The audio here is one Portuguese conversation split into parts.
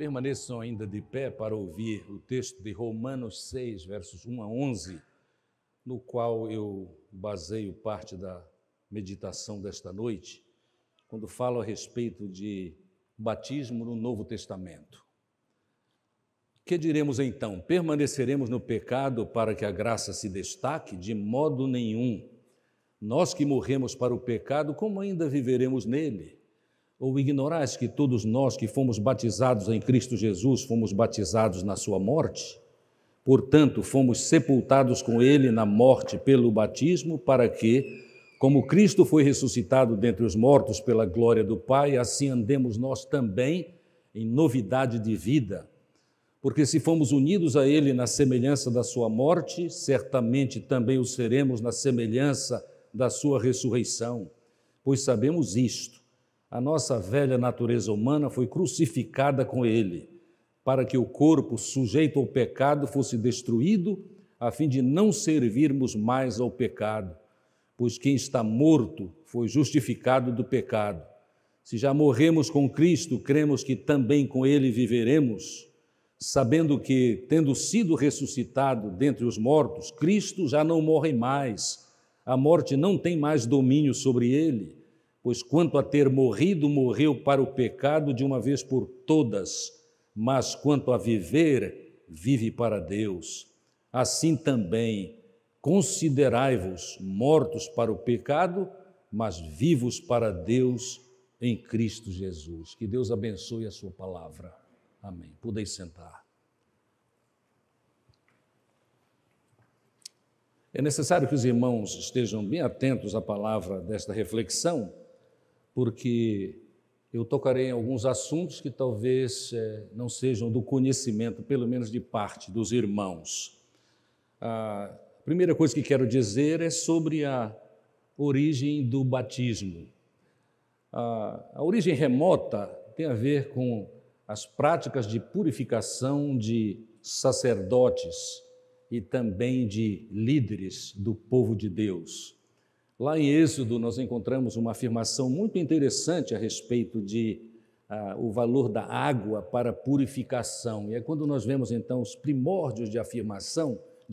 Permaneçam ainda de pé para ouvir o texto de Romanos 6, versos 1 a 11, no qual eu baseio parte da meditação desta noite, quando falo a respeito de batismo no Novo Testamento. Que diremos então? Permaneceremos no pecado para que a graça se destaque? De modo nenhum. Nós que morremos para o pecado, como ainda viveremos nele? Ou ignorais que todos nós que fomos batizados em Cristo Jesus, fomos batizados na sua morte? Portanto, fomos sepultados com ele na morte pelo batismo, para que, como Cristo foi ressuscitado dentre os mortos pela glória do Pai, assim andemos nós também em novidade de vida. Porque se fomos unidos a ele na semelhança da sua morte, certamente também o seremos na semelhança da sua ressurreição. Pois sabemos isto: a nossa velha natureza humana foi crucificada com ele, para que o corpo sujeito ao pecado fosse destruído, a fim de não servirmos mais ao pecado. Pois quem está morto foi justificado do pecado. Se já morremos com Cristo, cremos que também com ele viveremos, sabendo que, tendo sido ressuscitado dentre os mortos, Cristo já não morre mais. A morte não tem mais domínio sobre ele, pois quanto a ter morrido, morreu para o pecado de uma vez por todas, mas quanto a viver, vive para Deus. Assim também, considerai-vos mortos para o pecado, mas vivos para Deus em Cristo Jesus. Que Deus abençoe a sua palavra. Amém. Podeis sentar. É necessário que os irmãos estejam bem atentos à palavra desta reflexão, porque eu tocarei em alguns assuntos que talvez não sejam do conhecimento, pelo menos de parte dos irmãos. A primeira coisa que quero dizer é sobre a origem do batismo. A origem remota tem a ver com as práticas de purificação de sacerdotes e também de líderes do povo de Deus. Lá em Êxodo nós encontramos uma afirmação muito interessante a respeito de o valor da água para purificação. E é quando nós vemos então os primórdios de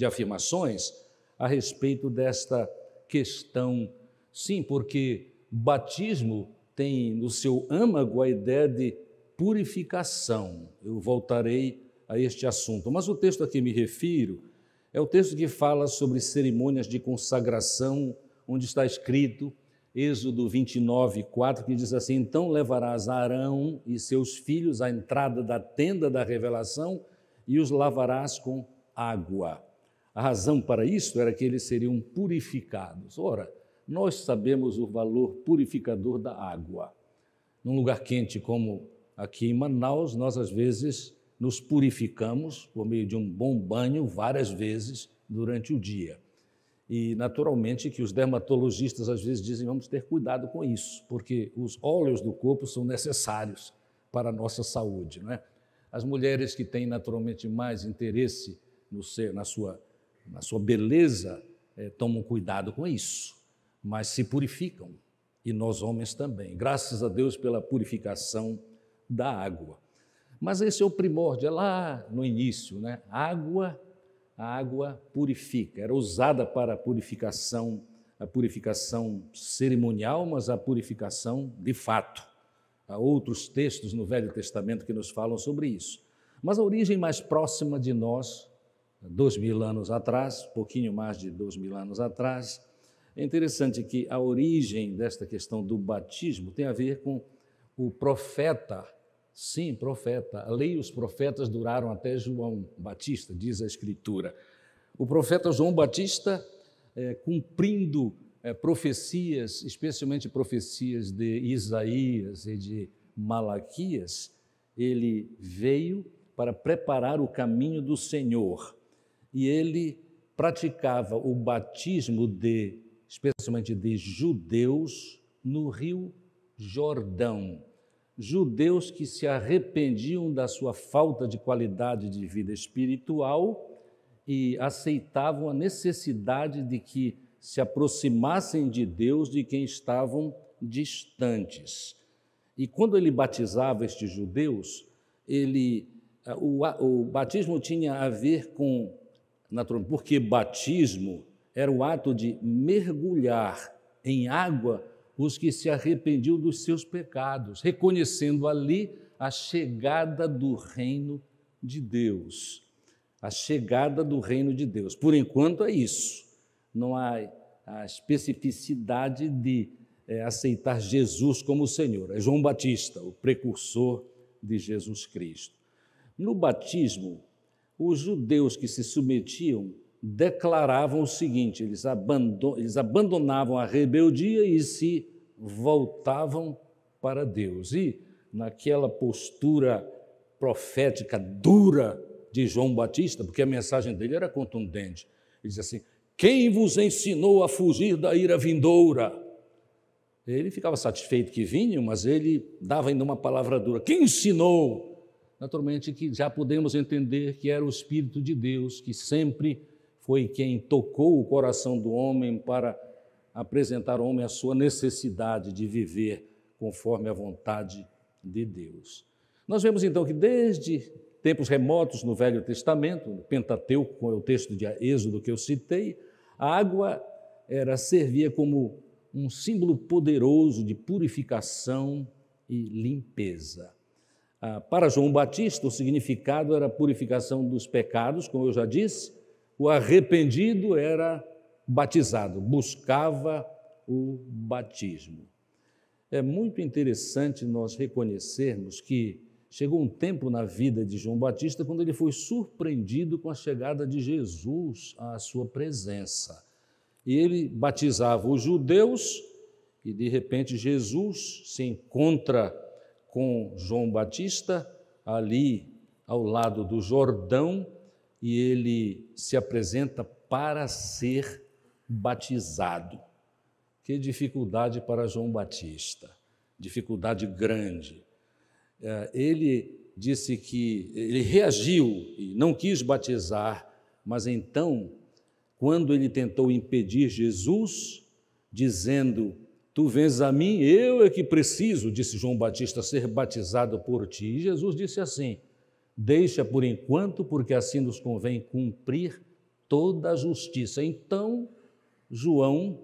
afirmações a respeito desta questão. Sim, porque batismo tem no seu âmago a ideia de purificação. Eu voltarei a este assunto, mas o texto a que me refiro é o texto que fala sobre cerimônias de consagração, onde está escrito, Êxodo 29, 4, que diz assim: então levarás Arão e seus filhos à entrada da tenda da revelação e os lavarás com água. A razão para isso era que eles seriam purificados. Ora, nós sabemos o valor purificador da água. Num lugar quente como aqui em Manaus, nós às vezes nos purificamos por meio de um bom banho várias vezes durante o dia. E, naturalmente, que os dermatologistas às vezes dizem vamos ter cuidado com isso, porque os óleos do corpo são necessários para a nossa saúde, não é? As mulheres que têm naturalmente mais interesse na sua beleza tomam cuidado com isso, mas se purificam, e nós homens também, graças a Deus pela purificação da água. Mas esse é o primórdio, é lá no início, né? A água purifica, era usada para a purificação cerimonial, mas a purificação de fato. Há outros textos no Velho Testamento que nos falam sobre isso. Mas a origem mais próxima de nós, 2000 anos atrás, pouquinho mais de 2000 anos atrás, é interessante que a origem desta questão do batismo tem a ver com o profeta. Sim, profeta. A lei e os profetas duraram até João Batista, diz a Escritura. O profeta João Batista, cumprindo profecias, especialmente profecias de Isaías e de Malaquias, ele veio para preparar o caminho do Senhor. E ele praticava o batismo especialmente de judeus, no Rio Jordão. Judeus que se arrependiam da sua falta de qualidade de vida espiritual e aceitavam a necessidade de que se aproximassem de Deus de quem estavam distantes. E quando ele batizava estes judeus, o batismo tinha a ver com, naturalmente, porque batismo era o ato de mergulhar em água os que se arrependiam dos seus pecados, reconhecendo ali a chegada do reino de Deus. A chegada do reino de Deus. Por enquanto é isso. Não há a especificidade de aceitar Jesus como Senhor. É João Batista, o precursor de Jesus Cristo. No batismo, os judeus que se submetiam declaravam o seguinte: eles abandonavam a rebeldia e se voltavam para Deus. E naquela postura profética dura de João Batista, porque a mensagem dele era contundente, ele diz assim: quem vos ensinou a fugir da ira vindoura? Ele ficava satisfeito que vinham, mas ele dava ainda uma palavra dura: quem ensinou? Naturalmente que já podemos entender que era o Espírito de Deus, que sempre foi quem tocou o coração do homem para apresentar ao homem a sua necessidade de viver conforme a vontade de Deus. Nós vemos então que desde tempos remotos no Velho Testamento, no Pentateuco, com o texto de Êxodo que eu citei, a água servia como um símbolo poderoso de purificação e limpeza. Para João Batista, o significado era a purificação dos pecados, como eu já disse. O arrependido era batizado, buscava o batismo. É muito interessante nós reconhecermos que chegou um tempo na vida de João Batista quando ele foi surpreendido com a chegada de Jesus à sua presença. E ele batizava os judeus e, de repente, Jesus se encontra com João Batista ali ao lado do Jordão e ele se apresenta para ser batizado. Que dificuldade para João Batista, dificuldade grande. Ele disse que ele reagiu e não quis batizar, mas então, quando ele tentou impedir Jesus, dizendo: tu vens a mim, eu é que preciso, disse João Batista, ser batizado por ti. E Jesus disse assim: deixa por enquanto, porque assim nos convém cumprir toda a justiça. Então, João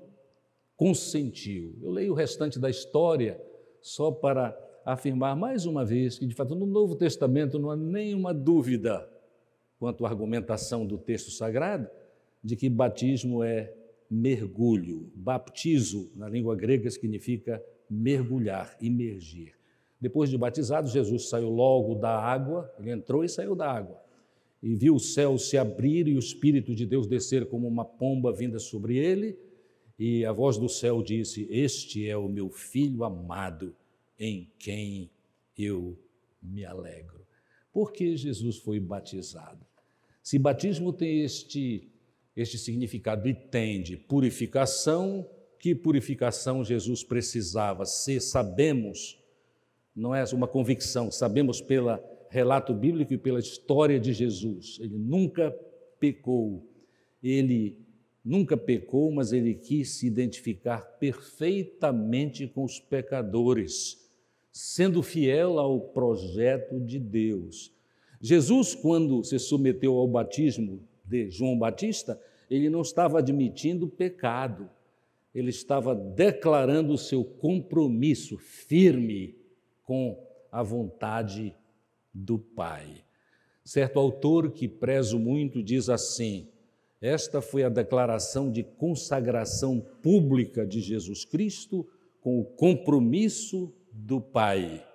consentiu. Eu leio o restante da história só para afirmar mais uma vez que, de fato, no Novo Testamento não há nenhuma dúvida quanto à argumentação do texto sagrado de que batismo é mergulho. Baptizo, na língua grega, significa mergulhar, imergir. Depois de batizado, Jesus saiu logo da água, ele entrou e saiu da água, e viu o céu se abrir e o Espírito de Deus descer como uma pomba vinda sobre ele, e a voz do céu disse: este é o meu Filho amado, em quem eu me alegro. Por que Jesus foi batizado? Se batismo tem este significado e tem de purificação, que purificação Jesus precisava? Se sabemos, não é uma convicção, sabemos pelo relato bíblico e pela história de Jesus, ele nunca pecou, mas ele quis se identificar perfeitamente com os pecadores, sendo fiel ao projeto de Deus. Jesus, quando se submeteu ao batismo de João Batista, ele não estava admitindo pecado, ele estava declarando o seu compromisso firme com a vontade do Pai. Certo autor que prezo muito diz assim: esta foi a declaração de consagração pública de Jesus Cristo com o compromisso do Pai.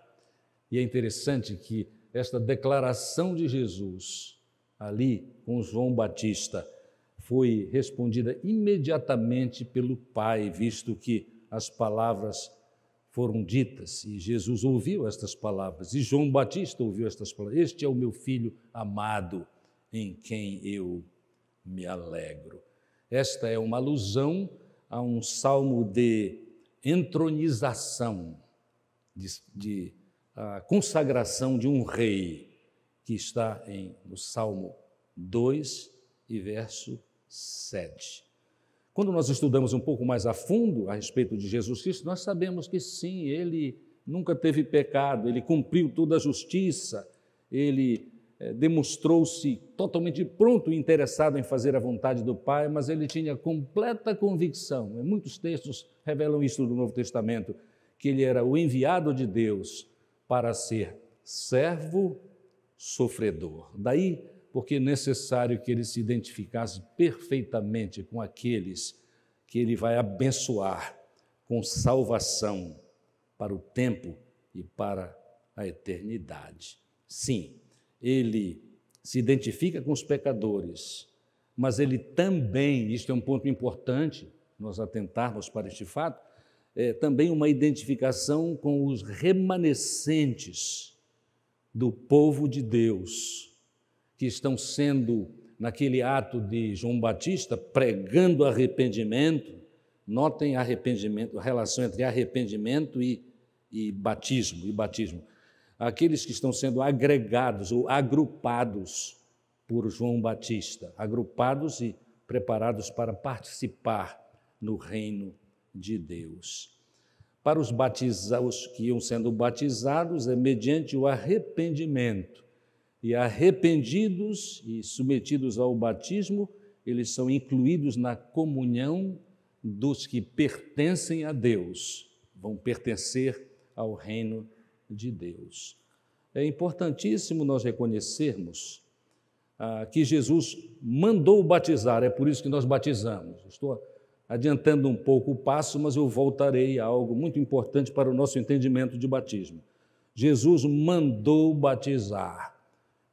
E é interessante que esta declaração de Jesus ali com João Batista foi respondida imediatamente pelo Pai, visto que as palavras foram ditas e Jesus ouviu estas palavras e João Batista ouviu estas palavras: este é o meu Filho amado, em quem eu me alegro. Esta é uma alusão a um salmo de entronização, de consagração de um rei, que está no Salmo 2 e verso 7. Quando nós estudamos um pouco mais a fundo a respeito de Jesus Cristo, nós sabemos que sim, ele nunca teve pecado, ele cumpriu toda a justiça, ele demonstrou-se totalmente pronto e interessado em fazer a vontade do Pai, mas ele tinha completa convicção, muitos textos revelam isso do Novo Testamento, que ele era o enviado de Deus para ser servo sofredor. Daí, porque é necessário que ele se identificasse perfeitamente com aqueles que ele vai abençoar com salvação para o tempo e para a eternidade. Sim, ele se identifica com os pecadores, mas ele também, isto é um ponto importante, nós atentarmos para este fato, também uma identificação com os remanescentes do povo de Deus, que estão sendo, naquele ato de João Batista, pregando arrependimento. Notem arrependimento, a relação entre arrependimento e batismo. Aqueles que estão sendo agregados ou agrupados por João Batista, agrupados e preparados para participar no reino de Deus. Para os batizados que iam sendo batizados, é mediante o arrependimento. E arrependidos e submetidos ao batismo, eles são incluídos na comunhão dos que pertencem a Deus, vão pertencer ao reino de Deus. É importantíssimo nós reconhecermos que Jesus mandou batizar, é por isso que nós batizamos. Estou adiantando um pouco o passo, mas eu voltarei a algo muito importante para o nosso entendimento de batismo. Jesus mandou batizar.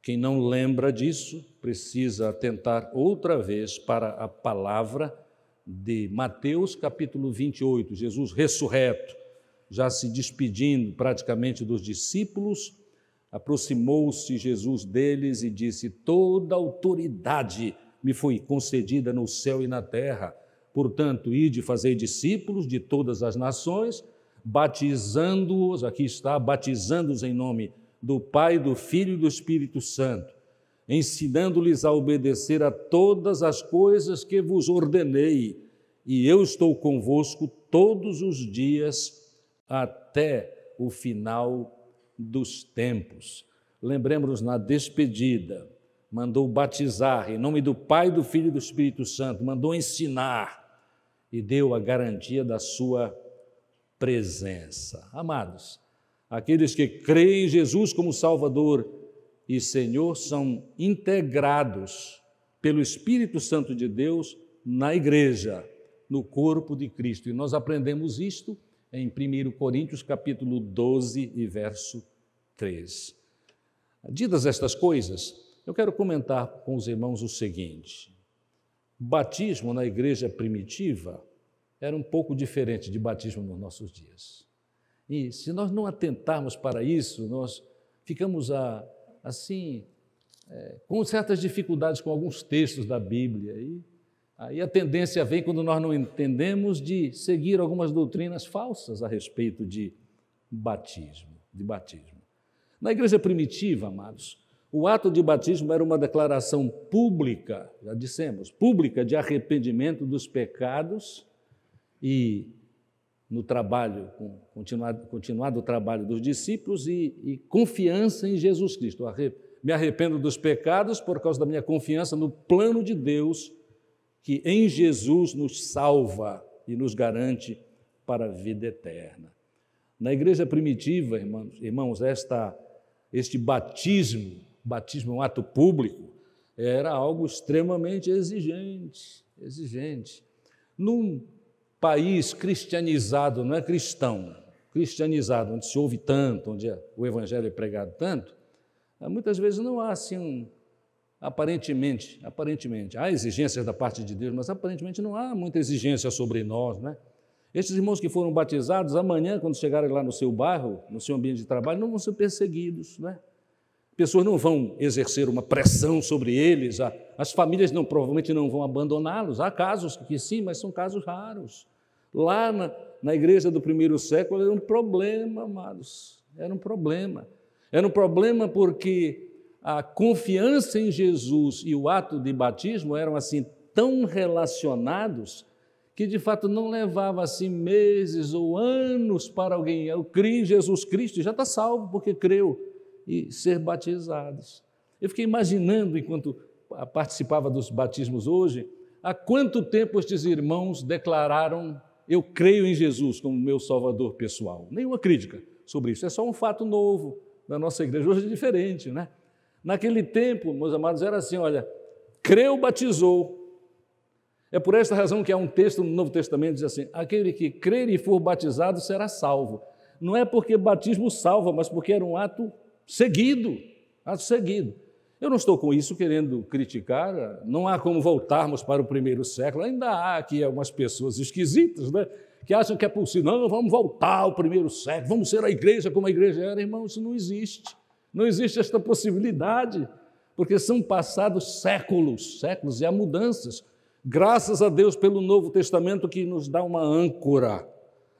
Quem não lembra disso precisa atentar outra vez para a palavra de Mateus capítulo 28, Jesus ressurreto, já se despedindo praticamente dos discípulos, aproximou-se Jesus deles e disse: toda autoridade me foi concedida no céu e na terra, portanto, ide fazei discípulos de todas as nações, batizando-os, aqui está, batizando-os em nome do Pai, do Filho e do Espírito Santo, ensinando-lhes a obedecer a todas as coisas que vos ordenei, e eu estou convosco todos os dias até o final dos tempos. Lembremos-nos na despedida, mandou batizar em nome do Pai, do Filho e do Espírito Santo, mandou ensinar e deu a garantia da sua presença. Amados, aqueles que creem em Jesus como Salvador e Senhor são integrados pelo Espírito Santo de Deus na igreja, no corpo de Cristo. E nós aprendemos isto em 1 Coríntios capítulo 12 e verso 3. Ditas estas coisas, eu quero comentar com os irmãos o seguinte: batismo na igreja primitiva era um pouco diferente de batismo nos nossos dias. E se nós não atentarmos para isso, nós ficamos com certas dificuldades com alguns textos da Bíblia. E aí a tendência vem, quando nós não entendemos, de seguir algumas doutrinas falsas a respeito de batismo. Na igreja primitiva, amados, o ato de batismo era uma declaração pública, já dissemos, pública de arrependimento dos pecados e no trabalho, continuado o trabalho dos discípulos e confiança em Jesus Cristo. Me arrependo dos pecados por causa da minha confiança no plano de Deus, que em Jesus nos salva e nos garante para a vida eterna. Na igreja primitiva, irmãos, este batismo é um ato público, era algo extremamente exigente. Num país cristianizado, não é cristão, cristianizado, onde se ouve tanto, onde o evangelho é pregado tanto, muitas vezes não há assim, aparentemente, há exigências da parte de Deus, mas aparentemente não há muita exigência sobre nós, né? Estes irmãos que foram batizados, amanhã, quando chegarem lá no seu bairro, no seu ambiente de trabalho, não vão ser perseguidos, né? Pessoas não vão exercer uma pressão sobre eles, as famílias provavelmente não vão abandoná-los. Há casos que sim, mas são casos raros. Lá na igreja do primeiro século era um problema, amados, era um problema. Era um problema porque a confiança em Jesus e o ato de batismo eram assim tão relacionados que de fato não levava assim meses ou anos para alguém. Eu creio em Jesus Cristo e já está salvo porque creu. e ser batizados. Eu fiquei imaginando, enquanto participava dos batismos hoje, há quanto tempo estes irmãos declararam: eu creio em Jesus como meu Salvador pessoal. Nenhuma crítica sobre isso, é só um fato novo da nossa igreja. Hoje é diferente, né? Naquele tempo, meus amados, era assim, olha, creu, batizou. É por esta razão que há um texto no Novo Testamento que diz assim: aquele que crer e for batizado será salvo. Não é porque batismo salva, mas porque era um ato seguido, ato seguido. Eu não estou com isso querendo criticar, não há como voltarmos para o primeiro século, ainda há aqui algumas pessoas esquisitas, né, que acham que é possível, não, vamos voltar ao primeiro século, vamos ser a igreja como a igreja era. Irmão, isso não existe, não existe esta possibilidade, porque são passados séculos e há mudanças. Graças a Deus pelo Novo Testamento que nos dá uma âncora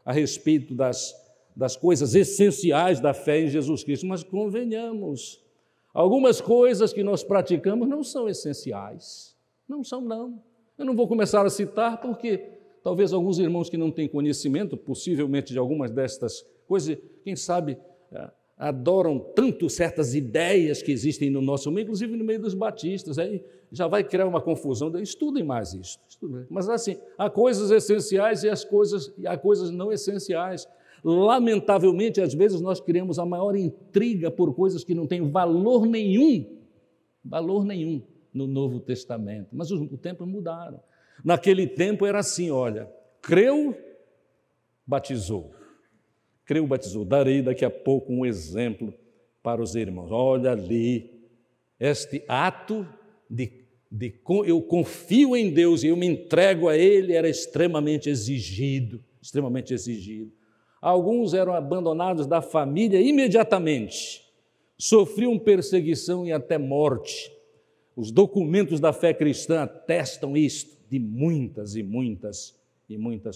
a respeito das coisas essenciais da fé em Jesus Cristo, mas convenhamos, algumas coisas que nós praticamos não são essenciais, não são não. Eu não vou começar a citar porque talvez alguns irmãos que não têm conhecimento, possivelmente de algumas destas coisas, quem sabe adoram tanto certas ideias que existem no nosso meio, inclusive no meio dos batistas, aí já vai criar uma confusão. Estudem mais isso. Mas assim, há coisas essenciais e há coisas não essenciais. Lamentavelmente, às vezes nós criamos a maior intriga por coisas que não têm valor nenhum no Novo Testamento. Mas os tempos mudaram. Naquele tempo era assim, olha, creu, batizou. Creu, batizou. Darei daqui a pouco um exemplo para os irmãos. Olha ali, este ato de eu confio em Deus e eu me entrego a Ele era extremamente exigido. Alguns eram abandonados da família imediatamente, sofriam perseguição e até morte. Os documentos da fé cristã atestam isto de muitas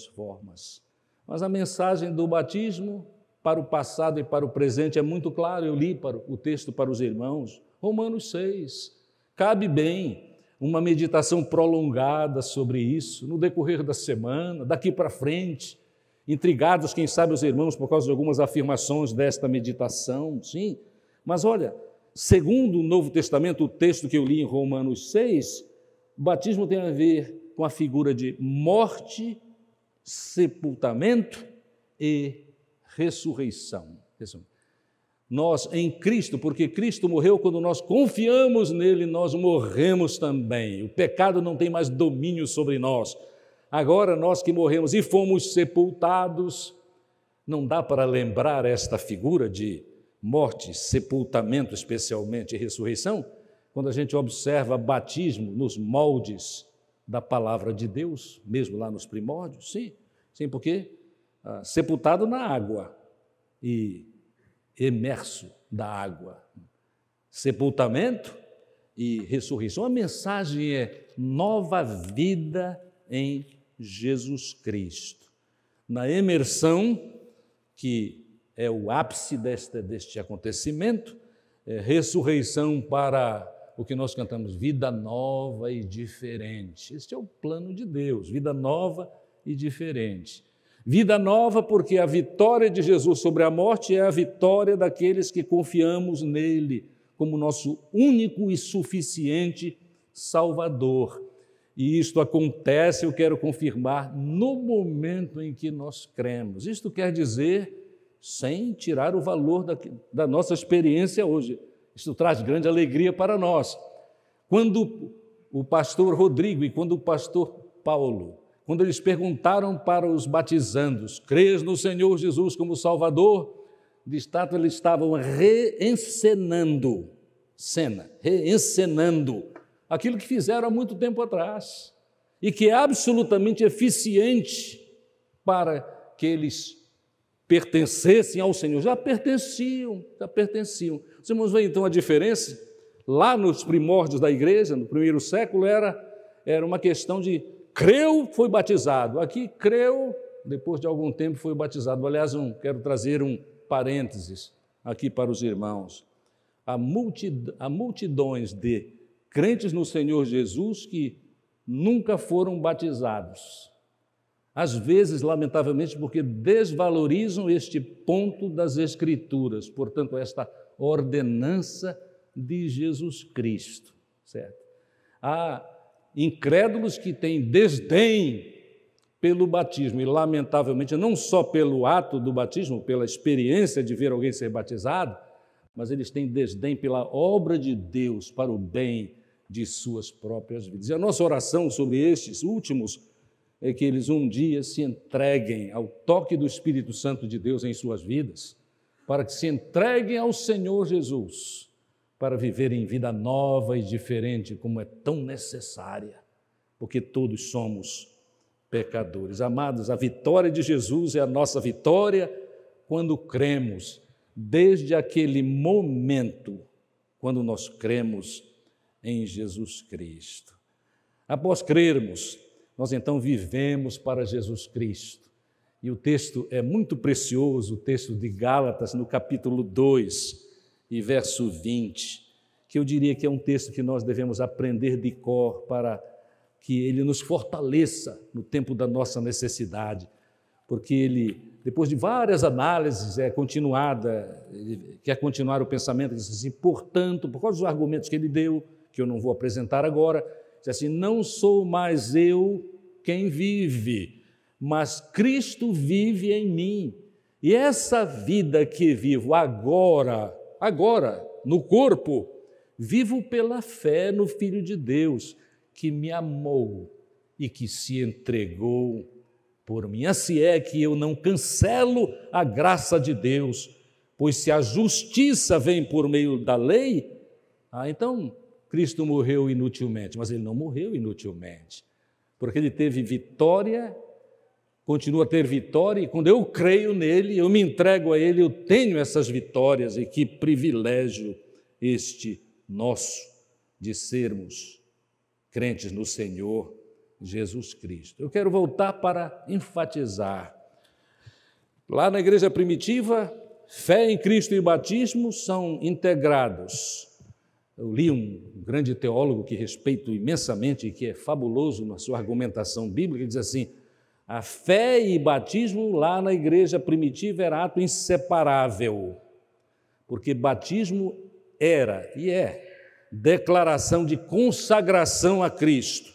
formas. Mas a mensagem do batismo para o passado e para o presente é muito clara. Eu li o texto para os irmãos, Romanos 6. Cabe bem uma meditação prolongada sobre isso, no decorrer da semana, daqui para frente, intrigados, quem sabe, os irmãos, por causa de algumas afirmações desta meditação, sim. Mas olha, segundo o Novo Testamento, o texto que eu li em Romanos 6, o batismo tem a ver com a figura de morte, sepultamento e ressurreição. Nós em Cristo, porque Cristo morreu, quando nós confiamos nele, nós morremos também. O pecado não tem mais domínio sobre nós. Agora nós que morremos e fomos sepultados, não dá para lembrar esta figura de morte, sepultamento especialmente e ressurreição, quando a gente observa batismo nos moldes da palavra de Deus, mesmo lá nos primórdios, sim, porque sepultado na água e emerso da água, sepultamento e ressurreição. A mensagem é nova vida em Jesus Cristo. Na imersão, que é o ápice deste acontecimento, ressurreição para o que nós cantamos, vida nova e diferente. Este é o plano de Deus, vida nova e diferente. Vida nova porque a vitória de Jesus sobre a morte é a vitória daqueles que confiamos nele como nosso único e suficiente Salvador. E isto acontece, eu quero confirmar, no momento em que nós cremos. Isto quer dizer, sem tirar o valor da nossa experiência hoje, isto traz grande alegria para nós. Quando o pastor Rodrigo e quando o pastor Paulo, quando eles perguntaram para os batizandos, crês no Senhor Jesus como Salvador, de fato eles estavam reencenando aquilo que fizeram há muito tempo atrás e que é absolutamente eficiente para que eles pertencessem ao Senhor. Já pertenciam. Os irmãos veem então a diferença? Lá nos primórdios da igreja, no primeiro século, era uma questão de creu, foi batizado. Aqui, creu, depois de algum tempo foi batizado. Aliás, quero trazer um parênteses aqui para os irmãos. Há multidões de crentes no Senhor Jesus que nunca foram batizados. Às vezes, lamentavelmente, porque desvalorizam este ponto das Escrituras. Portanto, esta ordenança de Jesus Cristo, certo? Há incrédulos que têm desdém pelo batismo, e lamentavelmente não só pelo ato do batismo, pela experiência de ver alguém ser batizado, mas eles têm desdém pela obra de Deus para o bem de suas próprias vidas. E a nossa oração sobre estes últimos é que eles um dia se entreguem ao toque do Espírito Santo de Deus em suas vidas, para que se entreguem ao Senhor Jesus, para viverem vida nova e diferente, como é tão necessária, porque todos somos pecadores. Amados, a vitória de Jesus é a nossa vitória quando cremos, desde aquele momento, quando nós cremos em Jesus Cristo. Após crermos, nós então vivemos para Jesus Cristo. E o texto é muito precioso, o texto de Gálatas, no capítulo 2 e verso 20, que eu diria que é um texto que nós devemos aprender de cor para que ele nos fortaleça no tempo da nossa necessidade, porque ele, depois de várias análises, quer continuar o pensamento, diz assim, portanto, por causa dos argumentos que ele deu, que eu não vou apresentar agora, diz assim, não sou mais eu quem vive, mas Cristo vive em mim. E essa vida que vivo agora, no corpo, vivo pela fé no Filho de Deus, que me amou e que se entregou por mim. Assim é que eu não cancelo a graça de Deus, pois se a justiça vem por meio da lei, então Cristo morreu inutilmente, mas ele não morreu inutilmente, porque ele teve vitória, continua a ter vitória, e quando eu creio nele, eu me entrego a ele, eu tenho essas vitórias, e que privilégio este nosso de sermos crentes no Senhor Jesus Cristo. Eu quero voltar para enfatizar. Lá na igreja primitiva, fé em Cristo e batismo são integrados. Eu li um grande teólogo que respeito imensamente e que é fabuloso na sua argumentação bíblica, que diz assim, a fé e batismo lá na igreja primitiva era ato inseparável, porque batismo era e é declaração de consagração a Cristo,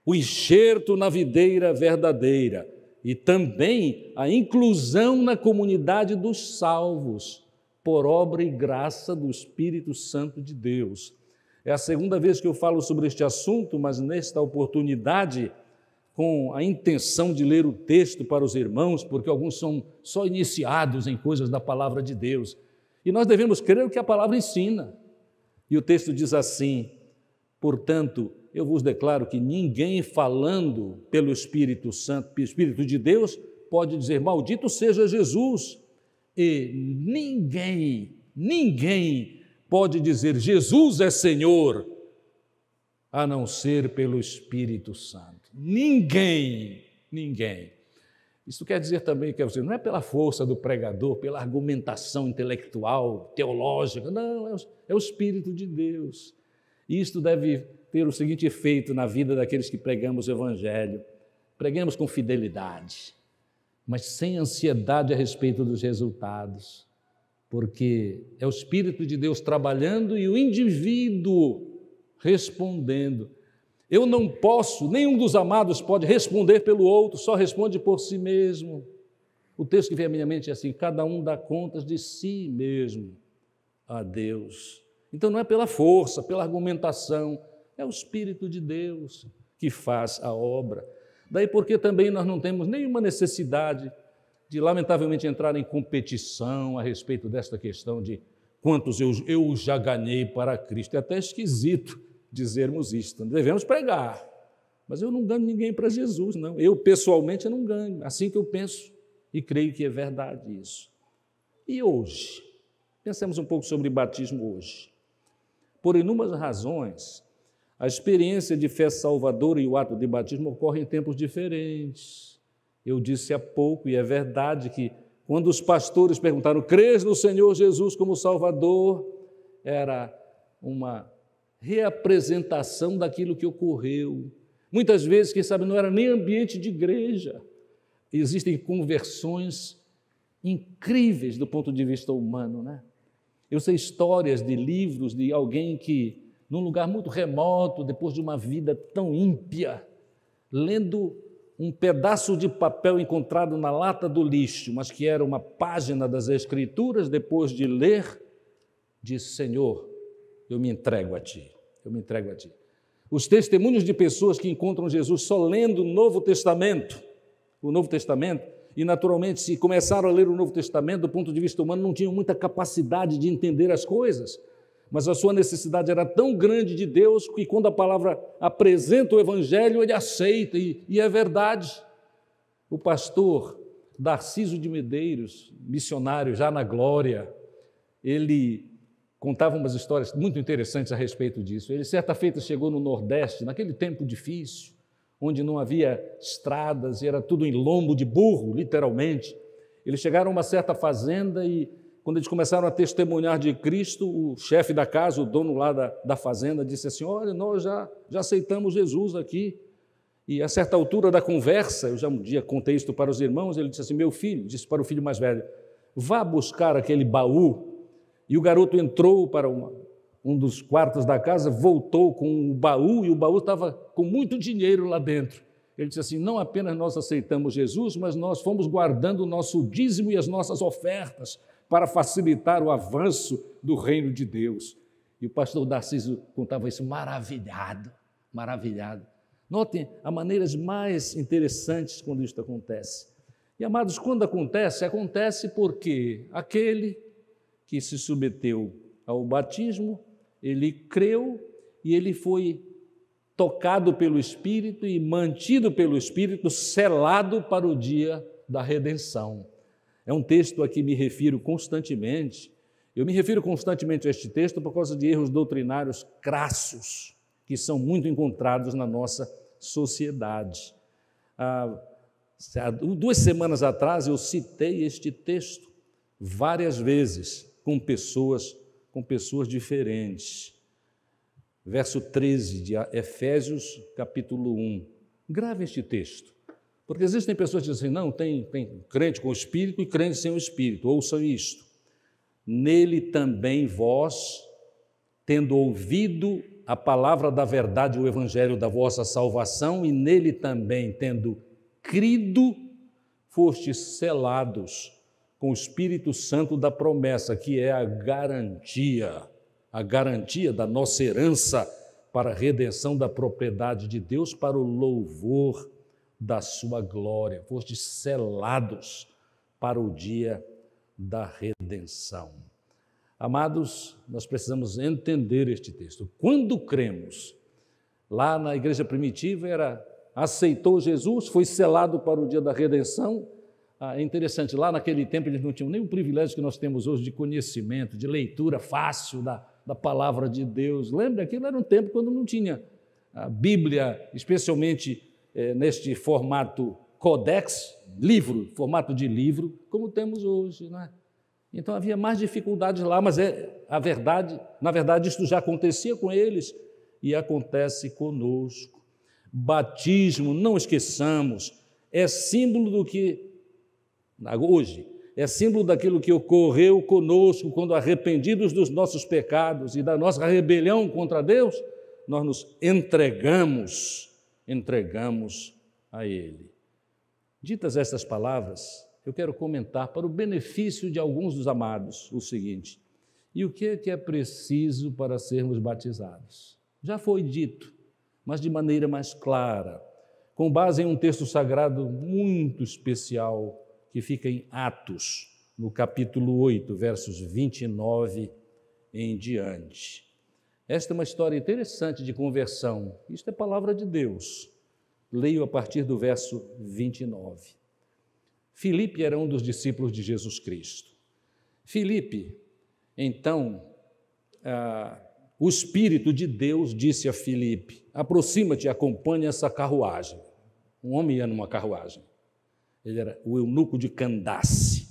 o enxerto na videira verdadeira e também a inclusão na comunidade dos salvos, por obra e graça do Espírito Santo de Deus. É a segunda vez que eu falo sobre este assunto, mas nesta oportunidade, com a intenção de ler o texto para os irmãos, porque alguns são só iniciados em coisas da palavra de Deus, e nós devemos crer o que a palavra ensina. E o texto diz assim, portanto, eu vos declaro que ninguém falando pelo Espírito Santo, pelo Espírito de Deus, pode dizer, maldito seja Jesus. E ninguém pode dizer, Jesus é Senhor, a não ser pelo Espírito Santo. Ninguém. Isso quer dizer também que não é pela força do pregador, pela argumentação intelectual, teológica, não, é o Espírito de Deus. E isto deve ter o seguinte efeito na vida daqueles que pregamos o Evangelho. Preguemos com fidelidade, mas sem ansiedade a respeito dos resultados, porque é o Espírito de Deus trabalhando e o indivíduo respondendo. Eu não posso, nenhum dos amados pode responder pelo outro, só responde por si mesmo. O texto que vem à minha mente é assim, cada um dá contas de si mesmo a Deus. Então não é pela força, pela argumentação, é o Espírito de Deus que faz a obra. Daí porque também nós não temos nenhuma necessidade de, lamentavelmente, entrar em competição a respeito desta questão de quantos eu já ganhei para Cristo. É até esquisito dizermos isto. Devemos pregar, mas eu não ganho ninguém para Jesus, não. Eu, pessoalmente, eu não ganho. Assim que eu penso e creio que é verdade isso. E hoje? Pensemos um pouco sobre batismo hoje. Por inúmeras razões, a experiência de fé salvadora e o ato de batismo ocorrem em tempos diferentes. Eu disse há pouco, e é verdade, que quando os pastores perguntaram, crês no Senhor Jesus como Salvador, era uma reapresentação daquilo que ocorreu. Muitas vezes, quem sabe, não era nem ambiente de igreja. Existem conversões incríveis do ponto de vista humano, né? Eu sei histórias de livros de alguém que, num lugar muito remoto, depois de uma vida tão ímpia, lendo um pedaço de papel encontrado na lata do lixo, mas que era uma página das Escrituras, depois de ler, disse: Senhor, eu me entrego a Ti, eu me entrego a Ti. Os testemunhos de pessoas que encontram Jesus só lendo o Novo Testamento, e naturalmente, se começaram a ler o Novo Testamento, do ponto de vista humano, não tinham muita capacidade de entender as coisas, mas a sua necessidade era tão grande de Deus que quando a palavra apresenta o Evangelho, ele aceita, e é verdade. O pastor Darciso de Medeiros, missionário já na glória, ele contava umas histórias muito interessantes a respeito disso. Ele, certa feita, chegou no Nordeste, naquele tempo difícil, onde não havia estradas e era tudo em lombo de burro, literalmente. Eles chegaram a uma certa fazenda e, quando eles começaram a testemunhar de Cristo, o chefe da casa, o dono lá da fazenda, disse assim: olha, nós já aceitamos Jesus aqui. E a certa altura da conversa, eu já um dia contei isso para os irmãos, ele disse assim: meu filho, disse para o filho mais velho, vá buscar aquele baú. E o garoto entrou para um dos quartos da casa, voltou com o baú, e o baú estava com muito dinheiro lá dentro. Ele disse assim: não apenas nós aceitamos Jesus, mas nós fomos guardando o nosso dízimo e as nossas ofertas para facilitar o avanço do reino de Deus. E o pastor Darciso contava isso maravilhado, maravilhado. Notem as maneiras mais interessantes quando isso acontece. E, amados, quando acontece porque aquele que se submeteu ao batismo, ele creu e ele foi tocado pelo Espírito e mantido pelo Espírito, selado para o dia da redenção. É um texto a que me refiro constantemente. Eu me refiro constantemente a este texto por causa de erros doutrinários crassos que são muito encontrados na nossa sociedade. Há 2 semanas atrás eu citei este texto várias vezes com pessoas diferentes. Verso 13 de Efésios, capítulo 1. Grave este texto. Porque existem pessoas que dizem assim: não, tem crente com o Espírito e crente sem o Espírito. Ouçam isto. Nele também vós, tendo ouvido a palavra da verdade, o evangelho da vossa salvação, e nele também, tendo crido, fostes selados com o Espírito Santo da promessa, que é a garantia da nossa herança para a redenção da propriedade de Deus, para o louvor da sua glória. Fostes selados para o dia da redenção. Amados, nós precisamos entender este texto. Quando cremos, lá na igreja primitiva aceitou Jesus, foi selado para o dia da redenção. É interessante, lá naquele tempo eles não tinham nem o privilégio que nós temos hoje de conhecimento, de leitura fácil da palavra de Deus. Lembra? Aquilo era um tempo quando não tinha a Bíblia, especialmente neste formato codex, formato de livro, como temos hoje, não é? Então havia mais dificuldades lá, mas na verdade, isso já acontecia com eles e acontece conosco. Batismo, não esqueçamos, é símbolo do que, hoje, é símbolo daquilo que ocorreu conosco quando, arrependidos dos nossos pecados e da nossa rebelião contra Deus, nós nos entregamos a Ele. Ditas estas palavras, eu quero comentar para o benefício de alguns dos amados o seguinte: e o que é preciso para sermos batizados? Já foi dito, mas de maneira mais clara, com base em um texto sagrado muito especial que fica em Atos, no capítulo 8, versos 29 em diante. Esta é uma história interessante de conversão. Isto é palavra de Deus. Leio a partir do verso 29. Filipe era um dos discípulos de Jesus Cristo. Filipe, então, o Espírito de Deus disse a Filipe: aproxima-te e acompanha essa carruagem. Um homem ia numa carruagem. Ele era o eunuco de Candace,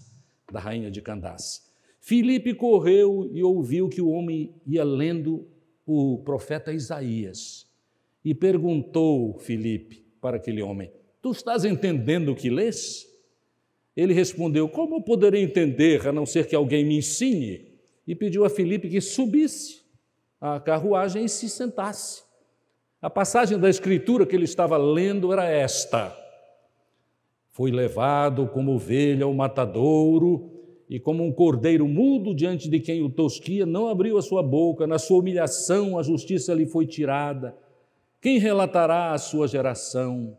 da rainha de Candace. Filipe correu e ouviu que o homem ia lendo o profeta Isaías. E perguntou Filipe para aquele homem: tu estás entendendo o que lês? Ele respondeu: como eu poderei entender, a não ser que alguém me ensine? e pediu a Filipe que subisse à carruagem e se sentasse. A passagem da Escritura que ele estava lendo era esta: foi levado como ovelha ao matadouro, e como um cordeiro mudo diante de quem o tosquia, não abriu a sua boca. Na sua humilhação a justiça lhe foi tirada. Quem relatará a sua geração?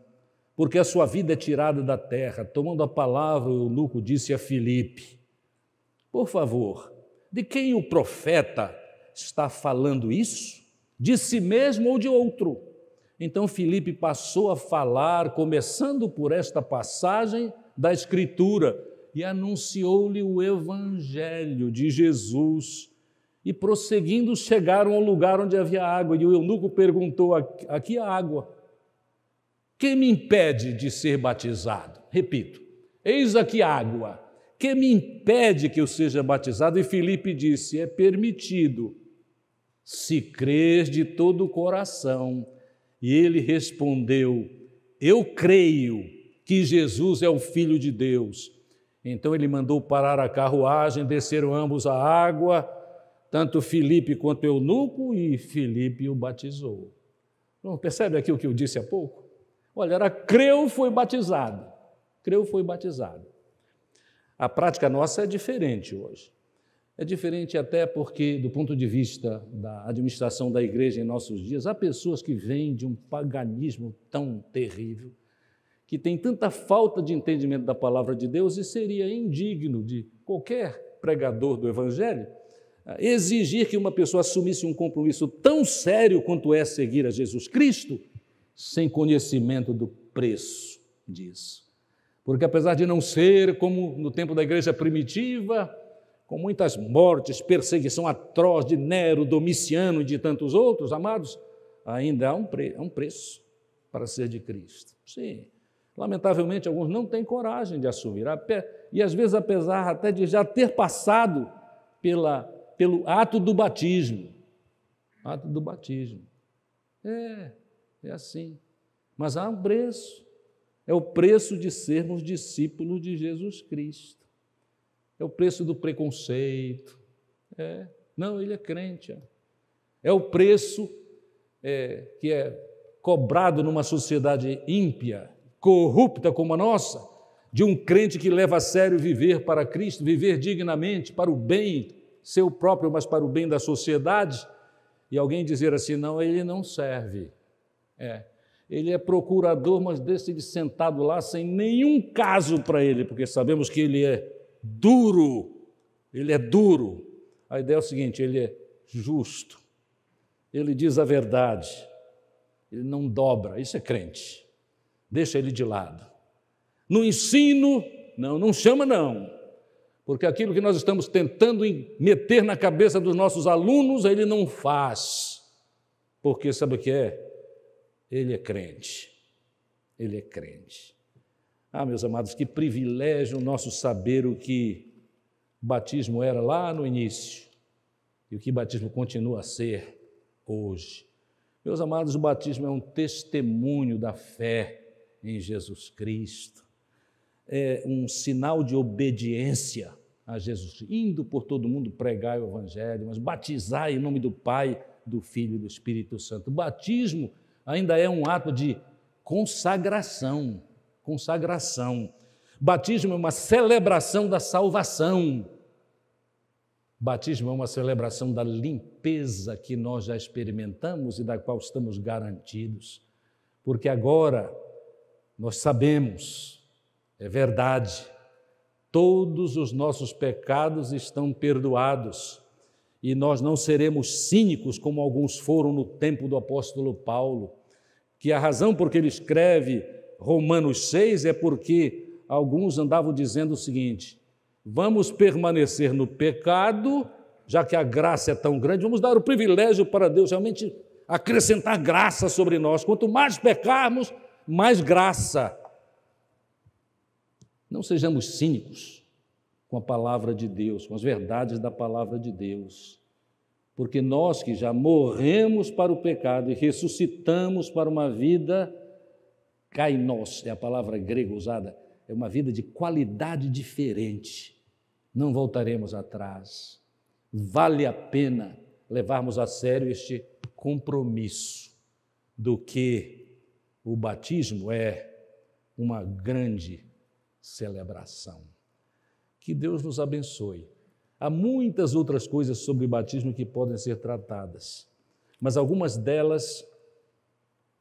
Porque a sua vida é tirada da terra. Tomando a palavra, o eunuco disse a Filipe: por favor, de quem o profeta está falando isso? De si mesmo ou de outro? Então Filipe passou a falar, começando por esta passagem da Escritura, e anunciou-lhe o Evangelho de Jesus. E prosseguindo, chegaram ao lugar onde havia água, e o eunuco perguntou: aqui há água. Que me impede de ser batizado? Repito, eis aqui água. Que me impede que eu seja batizado? E Filipe disse: é permitido, se crês de todo o coração. E ele respondeu: eu creio que Jesus é o Filho de Deus. Então ele mandou parar a carruagem, desceram ambos a água, tanto Filipe quanto o eunuco, e Filipe o batizou. Não percebe aqui o que eu disse há pouco? Olha, era creu, foi batizado. Creu, foi batizado. A prática nossa é diferente hoje. É diferente até porque, do ponto de vista da administração da igreja em nossos dias, há pessoas que vêm de um paganismo tão terrível, que tem tanta falta de entendimento da palavra de Deus, e seria indigno de qualquer pregador do Evangelho exigir que uma pessoa assumisse um compromisso tão sério quanto é seguir a Jesus Cristo, sem conhecimento do preço disso. Porque apesar de não ser como no tempo da igreja primitiva, com muitas mortes, perseguição atroz de Nero, Domiciano e de tantos outros, amados, ainda há um preço para ser de Cristo. Sim. Lamentavelmente, alguns não têm coragem de assumir, e às vezes, apesar até de já ter passado pelo ato do batismo. Ato do batismo. É assim. Mas há um preço. É o preço de sermos discípulos de Jesus Cristo. É o preço do preconceito. Não, ele é crente. É o preço que é cobrado numa sociedade ímpia, corrupta como a nossa, de um crente que leva a sério viver para Cristo, viver dignamente para o bem seu próprio, mas para o bem da sociedade, e alguém dizer assim: não, ele não serve. Ele é procurador, mas decide sentado lá sem nenhum caso para ele, porque sabemos que ele é duro. A ideia é o seguinte: ele é justo, ele diz a verdade, ele não dobra. Isso é crente. Deixa ele de lado. No ensino, não chama não, porque aquilo que nós estamos tentando meter na cabeça dos nossos alunos, ele não faz, porque sabe o que é? Ele é crente. Meus amados, que privilégio nosso saber o que o batismo era lá no início e o que o batismo continua a ser hoje. Meus amados, o batismo é um testemunho da fé em Jesus Cristo, é um sinal de obediência a Jesus, indo por todo mundo pregar o Evangelho, mas batizar em nome do Pai, do Filho e do Espírito Santo. O batismo ainda é um ato de consagração. Batismo é uma celebração da salvação. Batismo é uma celebração da limpeza que nós já experimentamos e da qual estamos garantidos, porque agora nós sabemos, é verdade, todos os nossos pecados estão perdoados e nós não seremos cínicos como alguns foram no tempo do apóstolo Paulo, que a razão por que ele escreve Romanos 6 é porque alguns andavam dizendo o seguinte: vamos permanecer no pecado, já que a graça é tão grande, vamos dar o privilégio para Deus realmente acrescentar graça sobre nós. Quanto mais pecarmos, mais graça. Não sejamos cínicos com a palavra de Deus, com as verdades da palavra de Deus, porque nós que já morremos para o pecado e ressuscitamos para uma vida kainos, é a palavra grega usada, é uma vida de qualidade diferente. Não voltaremos atrás. vale a pena levarmos a sério este compromisso do que o batismo é uma grande celebração. Que Deus nos abençoe. Há muitas outras coisas sobre batismo que podem ser tratadas, mas algumas delas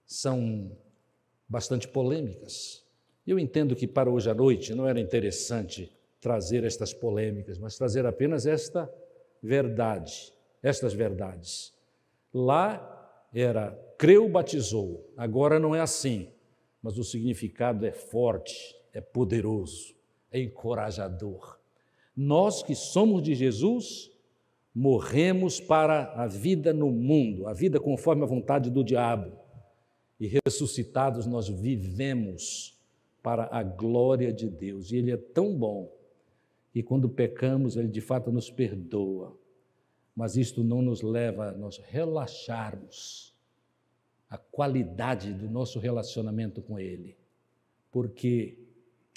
são bastante polêmicas. Eu entendo que para hoje à noite não era interessante trazer estas polêmicas, mas trazer apenas estas verdades. Lá era creu, batizou, agora não é assim, mas o significado é forte, é poderoso, é encorajador. Nós que somos de Jesus, morremos para a vida no mundo, a vida conforme a vontade do diabo, e ressuscitados nós vivemos para a glória de Deus. E Ele é tão bom que quando pecamos, Ele de fato nos perdoa, mas isto não nos leva a nós relaxarmos a qualidade do nosso relacionamento com Ele, porque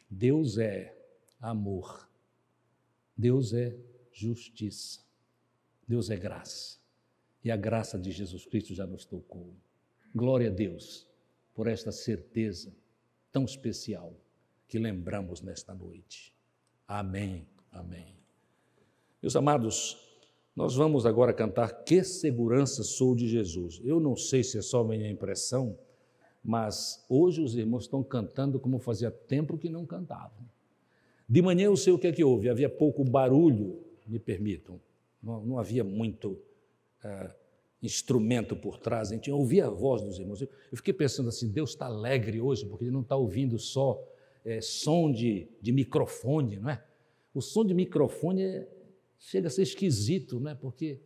Deus é amor, Deus é justiça, Deus é graça, e a graça de Jesus Cristo já nos tocou. Glória a Deus por esta certeza tão especial que lembramos nesta noite. Amém, amém. Meus amados, nós vamos agora cantar Que Segurança Sou de Jesus. Eu não sei se é só minha impressão, mas hoje os irmãos estão cantando como fazia tempo que não cantavam. De manhã eu sei o que é que houve, havia pouco barulho, me permitam, não havia muito instrumento por trás, a gente ouvia a voz dos irmãos. Eu fiquei pensando assim, Deus está alegre hoje, porque Ele não está ouvindo só som de microfone, não é? O som de microfone chega a ser esquisito, não é? Porque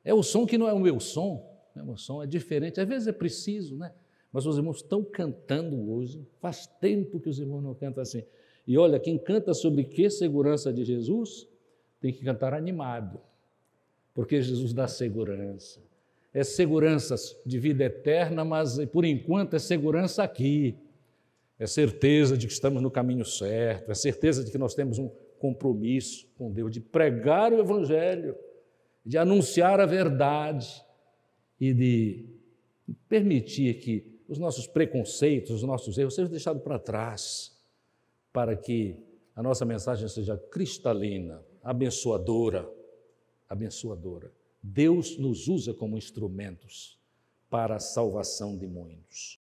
é o som que não é o meu som, né? O som é diferente, às vezes é preciso, né? Mas os irmãos estão cantando hoje, faz tempo que os irmãos não cantam assim. E olha, quem canta sobre que segurança de Jesus, tem que cantar animado, porque Jesus dá segurança. É segurança de vida eterna, mas por enquanto é segurança aqui. É certeza de que estamos no caminho certo, é certeza de que nós temos um compromisso com Deus, de pregar o Evangelho, de anunciar a verdade e de permitir que os nossos preconceitos, os nossos erros sejam deixados para trás, para que a nossa mensagem seja cristalina, abençoadora. Deus nos usa como instrumentos para a salvação de muitos.